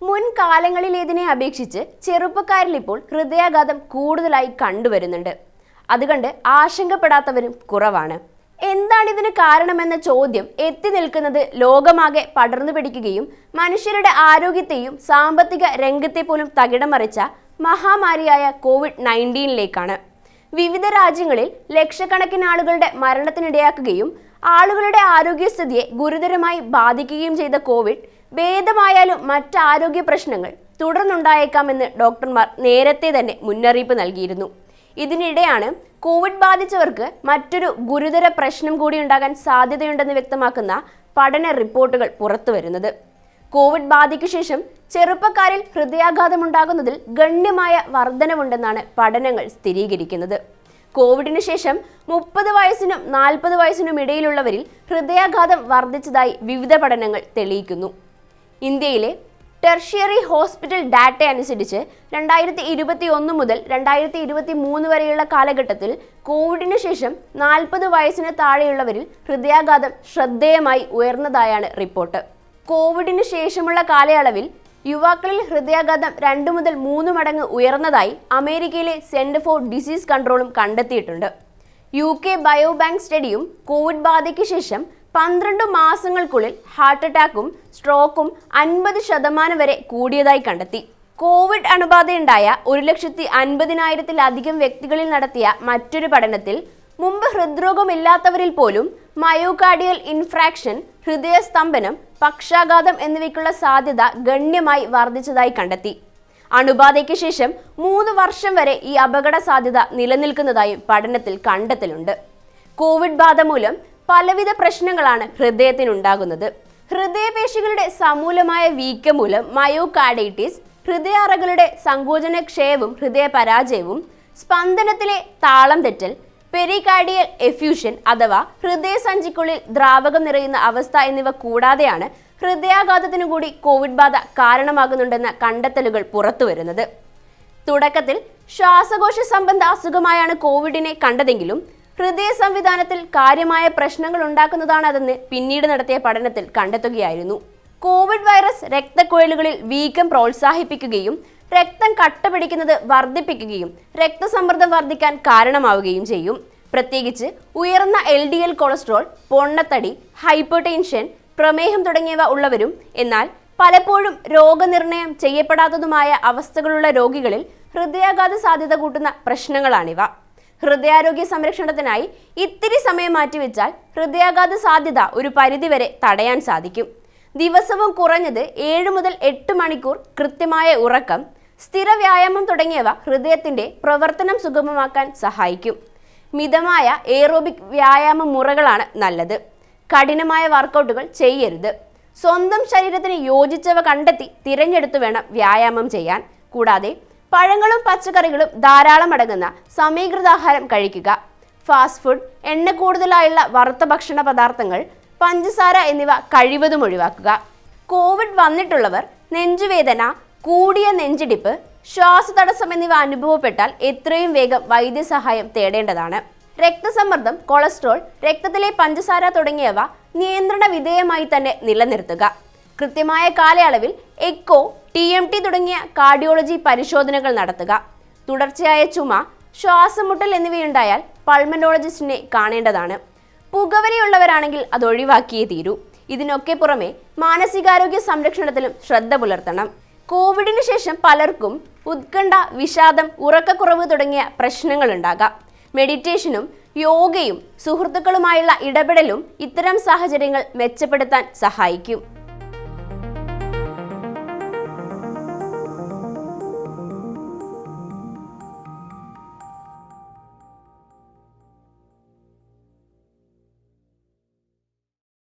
മുൻകാലങ്ങളിലേതിനെ അപേക്ഷിച്ച് ചെറുപ്പക്കാരിൽ ഇപ്പോൾ ഹൃദയാഘാതം കൂടുതലായി കണ്ടുവരുന്നുണ്ട്. അതുകൊണ്ട് ആശങ്കപ്പെടാത്തവരും കുറവാണ്. എന്താണ് ഇതിന് കാരണമെന്ന ചോദ്യം എത്തി നിൽക്കുന്നത് ലോകമാകെ പടർന്നു പിടിക്കുകയും മനുഷ്യരുടെ ആരോഗ്യത്തെയും സാമ്പത്തിക രംഗത്തെ പോലും തകിടം മറിച്ച മഹാമാരിയായ COVID-19ലേക്കാണ്. വിവിധ രാജ്യങ്ങളിൽ ലക്ഷക്കണക്കിന് ആളുകളുടെ മരണത്തിനിടയാക്കുകയും ആളുകളുടെ ആരോഗ്യസ്ഥിതിയെ ഗുരുതരമായി ബാധിക്കുകയും ചെയ്ത കോവിഡ് ഭേദമായാലും മറ്റ് ആരോഗ്യ പ്രശ്നങ്ങൾ തുടർന്നുണ്ടായേക്കാമെന്ന് ഡോക്ടർമാർ നേരത്തെ തന്നെ മുന്നറിയിപ്പ് നൽകിയിരുന്നു. ഇതിനിടെയാണ് കോവിഡ് ബാധിച്ചവർക്ക് മറ്റൊരു ഗുരുതര പ്രശ്നം കൂടി ഉണ്ടാകാൻ സാധ്യതയുണ്ടെന്ന് വ്യക്തമാക്കുന്ന പഠന റിപ്പോർട്ടുകൾ പുറത്തുവരുന്നത്. കോവിഡ് ബാധയ്ക്കു ശേഷം ചെറുപ്പക്കാരിൽ ഹൃദയാഘാതമുണ്ടാകുന്നതിൽ ഗണ്യമായ വർധനവുണ്ടെന്നാണ് പഠനങ്ങൾ സ്ഥിരീകരിക്കുന്നത്. കോവിഡിന് ശേഷം 30 വയസ്സിനും 40 വയസ്സിനും ഇടയിലുള്ളവരിൽ ഹൃദയാഘാതം വർദ്ധിച്ചതായി വിവിധ പഠനങ്ങൾ തെളിയിക്കുന്നു. ഇന്ത്യയിലെ ടെർഷ്യറി ഹോസ്പിറ്റൽ ഡാറ്റ അനുസരിച്ച് 2021 മുതൽ 2023 വരെയുള്ള കാലഘട്ടത്തിൽ കോവിഡിന് ശേഷം 40 വയസ്സിന് താഴെയുള്ളവരിൽ ഹൃദയാഘാതം ശ്രദ്ധേയമായി ഉയർന്നതായാണ് റിപ്പോർട്ട്. കോവിഡിന് ശേഷമുള്ള കാലയളവിൽ യുവാക്കളിൽ ഹൃദയാഘാതം 2 മുതൽ 3 മടങ്ങ് ഉയർന്നതായി അമേരിക്കയിലെ സെന്റർ ഫോർ ഡിസീസ് കൺട്രോളും കണ്ടെത്തിയിട്ടുണ്ട്. UK ബയോബാങ്ക് സ്റ്റഡിയും കോവിഡ് ബാധയ്ക്ക് ശേഷം 12 മാസങ്ങൾക്കുള്ളിൽ ഹാർട്ട് അറ്റാക്കും സ്ട്രോക്കും 50% വരെ കൂടിയതായി കണ്ടെത്തി. കോവിഡ് അണുബാധയുണ്ടായ 1,50,000-ലധികം വ്യക്തികളിൽ നടത്തിയ മറ്റൊരു പഠനത്തിൽ മുമ്പ് ഹൃദ്രോഗമില്ലാത്തവരിൽ പോലും മയോകാർഡിയൽ ഇൻഫ്രാക്ഷൻ, ഹൃദയസ്തംഭനം, പക്ഷാഘാതം എന്നിവയ്ക്കുള്ള സാധ്യത ഗണ്യമായി വർദ്ധിച്ചതായി കണ്ടെത്തി. അണുബാധയ്ക്ക് ശേഷം 3 വർഷം വരെ ഈ അപകട സാധ്യത നിലനിൽക്കുന്നതായും പഠനത്തിൽ കണ്ടെത്തലുണ്ട്. കോവിഡ് ബാധ മൂലം പലവിധ പ്രശ്നങ്ങളാണ് ഹൃദയത്തിനുണ്ടാകുന്നത്. ഹൃദയപേശികളുടെ സമൂലമായ വീക്കം മൂലം മയോകാർഡൈറ്റിസ്, ഹൃദയാറകളുടെ സങ്കോചനക്ഷയവും ഹൃദയപരാജയവും, സ്പന്ദനത്തിലെ താളം തെറ്റൽ, പെരികാർഡിയൽ എഫ്യൂഷൻ അഥവാ ഹൃദയസഞ്ചിക്കുള്ളിൽ ദ്രാവകം നിറയുന്ന അവസ്ഥ എന്നിവ കൂടാതെയാണ് ഹൃദയാഘാതത്തിനു കൂടി കോവിഡ് ബാധ കാരണമാകുന്നുണ്ടെന്ന കണ്ടെത്തലുകൾ പുറത്തുവരുന്നത്. തുടക്കത്തിൽ ശ്വാസകോശ സംബന്ധ അസുഖമായാണ് കോവിഡിനെ കണ്ടതെങ്കിലും ഹൃദയ സംവിധാനത്തിൽ കാര്യമായ പ്രശ്നങ്ങൾ ഉണ്ടാക്കുന്നതാണ് അതെന്ന് പിന്നീട് നടത്തിയ പഠനത്തിൽ കണ്ടെത്തുകയായിരുന്നു. കോവിഡ് വൈറസ് രക്തക്കുഴലുകളിൽ വീക്കം പ്രോത്സാഹിപ്പിക്കുകയും രക്തം കട്ടപിടിക്കുന്നത് വർദ്ധിപ്പിക്കുകയും രക്തസമ്മർദ്ദം വർദ്ധിക്കാൻ കാരണമാവുകയും ചെയ്യും. പ്രത്യേകിച്ച് ഉയർന്ന LDL കൊളസ്ട്രോൾ, പൊണ്ണത്തടി, ഹൈപ്പർടെൻഷൻ, പ്രമേഹം തുടങ്ങിയവ ഉള്ളവരും എന്നാൽ പലപ്പോഴും രോഗനിർണയം ചെയ്യപ്പെടാത്തതുമായ അവസ്ഥകളുള്ള രോഗികളിൽ ഹൃദയാഘാത സാധ്യത കൂട്ടുന്ന പ്രശ്നങ്ങളാണിവ. ഹൃദയാരോഗ്യ സംരക്ഷണത്തിനായി ഇത്തിരി സമയം മാറ്റിവെച്ചാൽ ഹൃദയാഘാത സാധ്യത ഒരു പരിധിവരെ തടയാൻ സാധിക്കും. ദിവസവും കുറഞ്ഞത് 7 മുതൽ 8 മണിക്കൂർ കൃത്യമായ ഉറക്കം, സ്ഥിര വ്യായാമം തുടങ്ങിയവ ഹൃദയത്തിന്റെ പ്രവർത്തനം സുഗമമാക്കാൻ സഹായിക്കും. മിതമായ എയറോബിക് വ്യായാമ മുറകളാണ് നല്ലത്. കഠിനമായ വർക്കൗട്ടുകൾ ചെയ്യരുത്. സ്വന്തം ശരീരത്തിന് യോജിച്ചവ കണ്ടെത്തി തിരഞ്ഞെടുത്തു വേണം വ്യായാമം ചെയ്യാൻ. കൂടാതെ പഴങ്ങളും പച്ചക്കറികളും ധാരാളം അടങ്ങുന്ന സമീകൃതാഹാരം കഴിക്കുക. ഫാസ്റ്റ് ഫുഡ്, എണ്ണ കൂടുതലായുള്ള വറുത്ത ഭക്ഷണ പദാർത്ഥങ്ങൾ, പഞ്ചസാര എന്നിവ കഴിവതും ഒഴിവാക്കുക. കോവിഡ് വന്നിട്ടുള്ളവർ നെഞ്ചുവേദന, കൂടിയ നെഞ്ചിടിപ്പ്, ശ്വാസതടസ്സം എന്നിവ അനുഭവപ്പെട്ടാൽ എത്രയും വേഗം വൈദ്യസഹായം തേടേണ്ടതാണ്. രക്തസമ്മർദ്ദം, കൊളസ്ട്രോൾ, രക്തത്തിലെ പഞ്ചസാര തുടങ്ങിയവ നിയന്ത്രണ വിധേയമായി തന്നെ നിലനിർത്തുക. കൃത്യമായ കാലയളവിൽ എക്കോ, TMT തുടങ്ങിയ കാർഡിയോളജി പരിശോധനകൾ നടത്തുക. തുടർച്ചയായ ചുമ, ശ്വാസമുട്ടൽ എന്നിവയുണ്ടായാൽ പൾമനോളജിസ്റ്റിനെ കാണേണ്ടതാണ്. പുകവലിയുള്ളവരാണെങ്കിൽ അത് ഒഴിവാക്കിയേ തീരൂ. ഇതിനൊക്കെ പുറമെ മാനസികാരോഗ്യ സംരക്ഷണത്തിലും ശ്രദ്ധ പുലർത്തണം. കോവിഡിന് ശേഷം പലർക്കും ഉത്കണ്ഠ, വിഷാദം, ഉറക്കക്കുറവ് തുടങ്ങിയ പ്രശ്നങ്ങളുണ്ടാകാം. മെഡിറ്റേഷനും യോഗയും സുഹൃത്തുക്കളുമായുള്ള ഇടപെടലും ഇത്തരം സാഹചര്യങ്ങൾ മെച്ചപ്പെടുത്താൻ സഹായിക്കും.